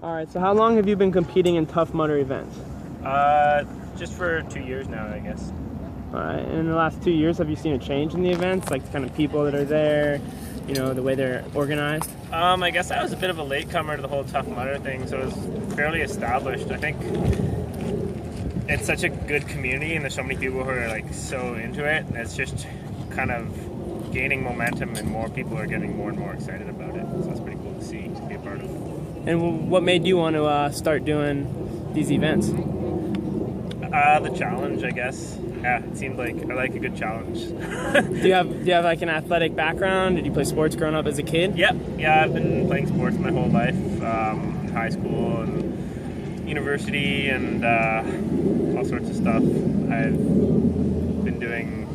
All right, so how long have you been competing in Tough Mudder events? Just for 2 years now, I guess. All right, and in the last 2 years, have you seen a change in the events, like the kind of people that are there, you know, the way they're organized? I guess I was a bit of a latecomer to the whole Tough Mudder thing, so it was fairly established. I think it's such a good community, and there's so many people who are like so into it, and it's just kind of gaining momentum, and more people are getting more and more excited about it. So it's pretty cool to see, to be a part of. And what made you want to start doing these events? The challenge, I guess. Yeah, it seemed like I like a good challenge. Do you have like an athletic background? Did you play sports growing up as a kid? Yeah, I've been playing sports my whole life, in high school and university and all sorts of stuff. I've been doing,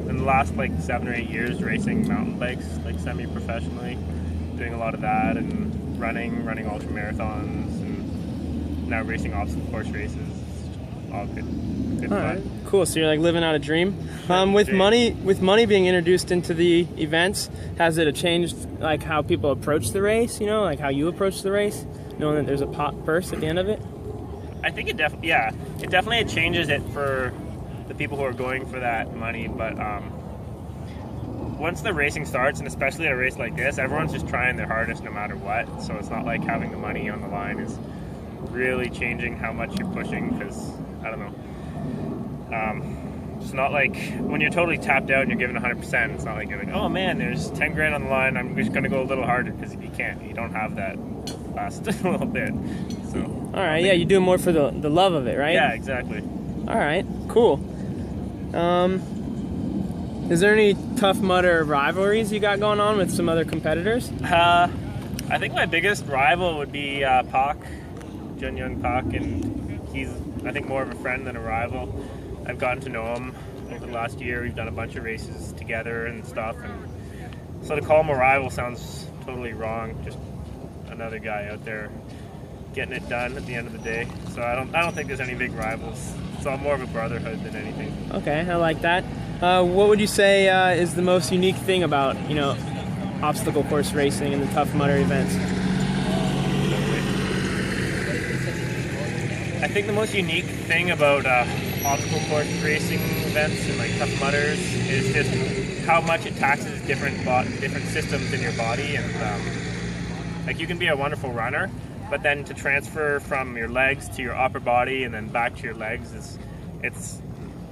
in the last like 7 or 8 years, racing mountain bikes, like semi-professionally, doing a lot of that, and running ultra marathons, and now racing obstacle course races. All good All fun. right, cool. So you're like living out a dream. With money being introduced into the events, has it changed like how people approach the race? You know, like how you approach the race, knowing that there's a pot purse at the end of it. I think it definitely changes it for the people who are going for that money. But once the racing starts, and especially at a race like this, everyone's just trying their hardest no matter what. So it's not like having the money on the line is really changing how much you're pushing, because I don't know. It's not like when you're totally tapped out and you're giving 100%. It's not like you're like, oh man, there's 10 grand on the line, I'm just going to go a little harder, because you don't have that last little bit. So. All right, yeah, you do it more for the love of it, right? Yeah, exactly. All right, cool. Is there any Tough Mudder rivalries you got going on with some other competitors? I think my biggest rival would be Pak, Jun Young Pak, and he's, I think, more of a friend than a rival. I've gotten to know him over the last year. We've done a bunch of races together and stuff, and so to call him a rival sounds totally wrong. Just another guy out there getting it done at the end of the day. So I don't think there's any big rivals. It's all more of a brotherhood than anything. Okay, I like that. What would you say is the most unique thing about, you know, obstacle course racing and the Tough Mudder events? I think the most unique thing about obstacle course racing events and like Tough Mudders is just how much it taxes different systems in your body, and like you can be a wonderful runner, but then to transfer from your legs to your upper body and then back to your legs it's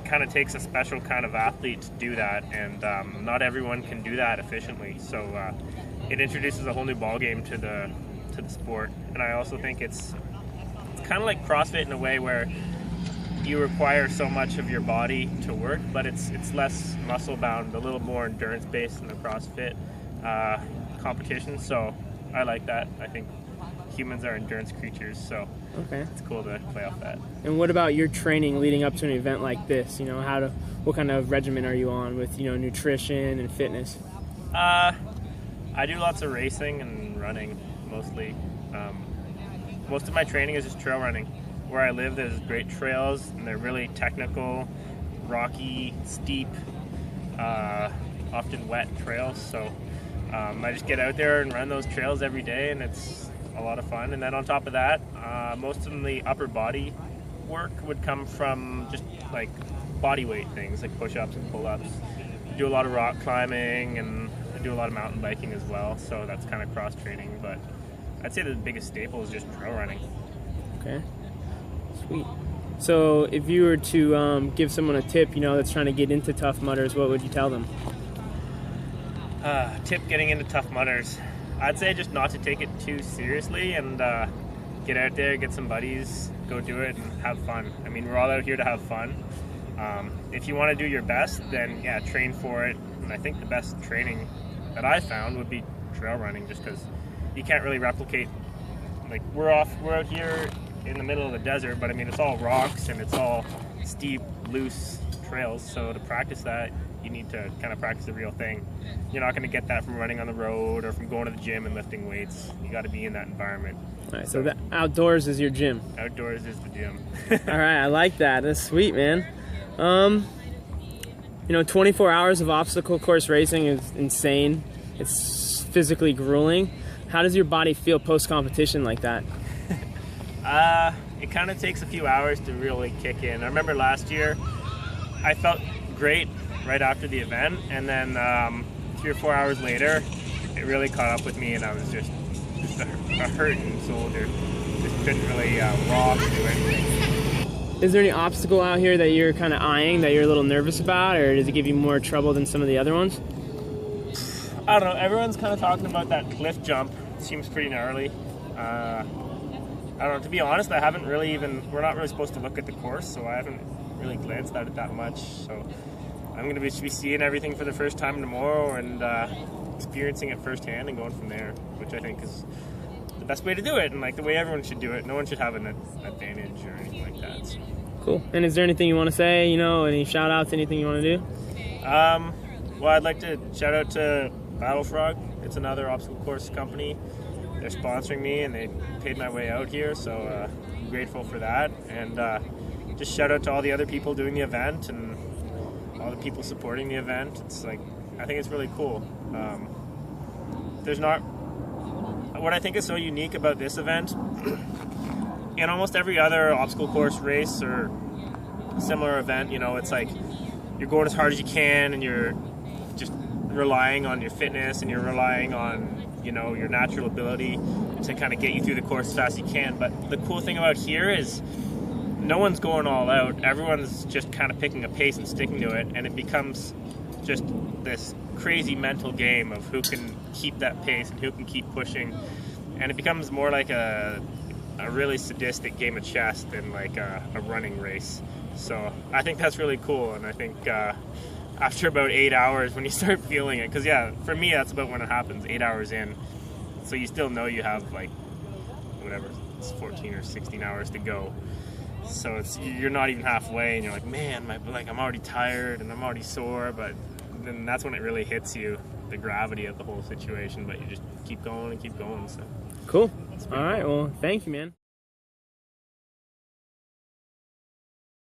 kind of takes a special kind of athlete to do that, and not everyone can do that efficiently. So it introduces a whole new ball game to the sport, and I also think it's kind of like CrossFit in a way where you require so much of your body to work, but it's less muscle bound, a little more endurance based in the CrossFit competition. So I like that. I think humans are endurance creatures, so okay, it's cool to play off that. And what about your training leading up to an event like this? You know, what kind of regimen are you on with, you know, nutrition and fitness? I do lots of racing and running mostly. Most of my training is just trail running. Where I live, there's great trails, and they're really technical, rocky, steep, often wet trails. So I just get out there and run those trails every day, and it's a lot of fun. And then on top of that, most of the upper body work would come from just like body weight things, like push-ups and pull-ups. I do a lot of rock climbing, and I do a lot of mountain biking as well, so that's kind of cross-training. But I'd say the biggest staple is just trail running. Okay, sweet. So if you were to give someone a tip, you know, that's trying to get into Tough Mudders, what would you tell them? Tip getting into Tough Mudders. I'd say just not to take it too seriously, and get out there, get some buddies, go do it, and have fun. I mean, we're all out here to have fun. If you want to do your best, then yeah, train for it. And I think the best training that I found would be trail running, just because you can't really replicate. Like we're out here in the middle of the desert, but I mean it's all rocks and it's all steep, loose trails. So to practice that, you need to kind of practice the real thing. You're not going to get that from running on the road or from going to the gym and lifting weights. You got to be in that environment. All right, so the outdoors is your gym. Outdoors is the gym. All right, I like that. That's sweet, man. You know, 24 hours of obstacle course racing is insane. It's physically grueling. How does your body feel post-competition like that? It kind of takes a few hours to really kick in. I remember last year, I felt great right after the event, and then 3 or 4 hours later, it really caught up with me, and I was just a hurting soldier. Just couldn't really walk or do anything. Is there any obstacle out here that you're kind of eyeing that you're a little nervous about, or does it give you more trouble than some of the other ones? I don't know. Everyone's kind of talking about that cliff jump. It seems pretty gnarly. I don't know. To be honest, I haven't really even. We're not really supposed to look at the course, so I haven't really glanced at it that much. So I'm going to be seeing everything for the first time tomorrow and experiencing it firsthand and going from there, which I think is the best way to do it and like the way everyone should do it. No one should have an advantage or anything like that. So. Cool. And is there anything you want to say? You know, any shout outs? Anything you want to do? Well, I'd like to shout out to Battle Frog. It's another obstacle course company. They're sponsoring me and they paid my way out here, so I'm grateful for that. And just shout out to all the other people doing the event and all the people supporting the event. It's like, I think it's really cool. There's not, what I think is so unique about this event, in almost every other obstacle course race or similar event, you know, it's like you're going as hard as you can and you're just relying on your fitness and you're relying on, you know, your natural ability to kind of get you through the course as fast as you can. But the cool thing about here is no one's going all out. Everyone's just kind of picking a pace and sticking to it, and it becomes just this crazy mental game of who can keep that pace and who can keep pushing, and it becomes more like a really sadistic game of chess than like a running race. So I think that's really cool, and I think after about 8 hours when you start feeling it, because yeah, for me that's about when it happens, 8 hours in, so you still know you have like whatever, it's 14 or 16 hours to go. So you're not even halfway, and you're like, man, I'm already tired and I'm already sore. But then that's when it really hits you, the gravity of the whole situation. But you just keep going and keep going. So cool. All right. cool. Well, thank you, man.